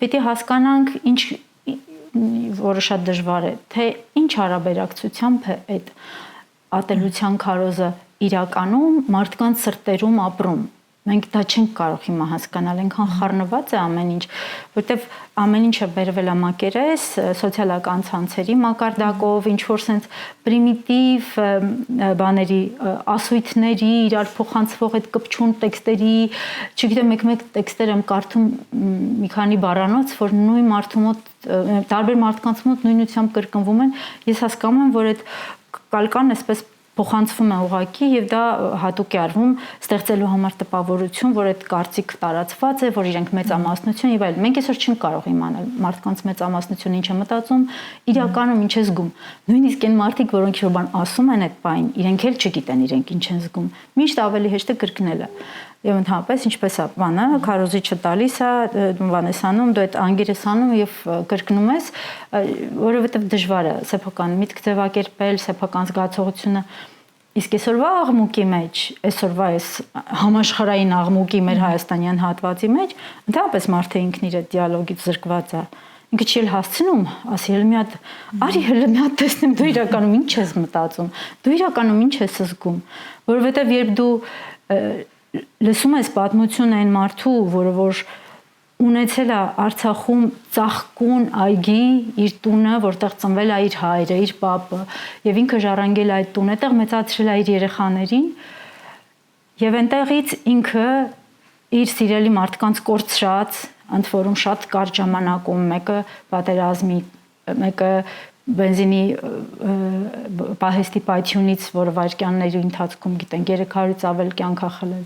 պիտի հասկանանք ինչ որը շատ դժվար է, թե ինչ հարաբերակցությամբ է այդ ատելության քարոզը իրականում մարդկանց սրտերում ապրում։ Մենք դա չենք կարող հիմա հասկանալ, այնքան խառնված է ամեն ինչ, որտեվ ամեն ինչը բերվել է մակերես, սոցիալական ցանցերի մակարդակով, ինչ որ sense պրիմիտիվ բաների, ասույթների, իրար փոխանցվող այդ կպչուն տեքստերի, չգիտեմ, մեկ տեքստեր եմ կարդում մի քանի բառանոց, որ նույն մարդու մոտ, տարբեր մարդկանց մոտ նույնությամբ կրկնվում են, ես հասկանում եմ, որ այդ կալկան այսպես փոխանցվում է ուղղակի եւ դա հատուկ է արվում ստեղծելու համար տպավորություն, որ այդ կարծիք տարածված է, որ իրենք մեծամասնություն եւ այլն։ Մենք այսօր չենք կարող իմանալ մարդկանց մեծամասնությունը ինչ է մտածում, իրականում ինչ է զգում։ Նույնիսկ այն մարդիկ, որոնք ինչ-որ բան ասում են այդ բանին, իրենք էլ չգիտեն իրենք ինչ են զգում։ Միշտ ավելի հեշտ է կրկնելը։ Եվ ընդհանրապես ինչպես է բանը, քարոզիչը տալիս է, բան ես անում, դու այդ անգիր ես անում եւ կրկնում ես, որովհետեւ դժվար է սեփական միտք ձևակերպել, սեփական զգացողությունը։ Իսկ այսօրվա աղմուկի մեջ, այսօրվա այս համաշխարհային աղմուկի մեր հայաստանյան հատվածի մեջ, ընդհանրապես մարդը ինքն իր դիալոգից զրկված է։ Ինքը չի էլ հասցնում, ասի հələ մի հատ, արի հələ մի հատ տեսնեմ դու իրականում ինչ ես մտածում, դու իրականում ինչ ես զգում, որովհետեւ երբ դու լսում ես պատմություն այն մարդու, որ ունեցել է Արցախում ծաղկուն այգի իր տունը, որտեղ ծնվել է իր հայրը, իր պապը, եւ ինքը ժառանգել է այդ տունը, այդտեղ մեծացրել է իր երեխաներին, եւ այնտեղից ինքը իր սիրելի մարդկանց կորցրած, ընդ որում շատ կարճ ժամանակում, մեկը պատերազմի, մեկը բենզինի պահեստի պայթյունից, որը վայրկյանների ընթացքում գիտենք 300-ից ավել կյանք է խլել,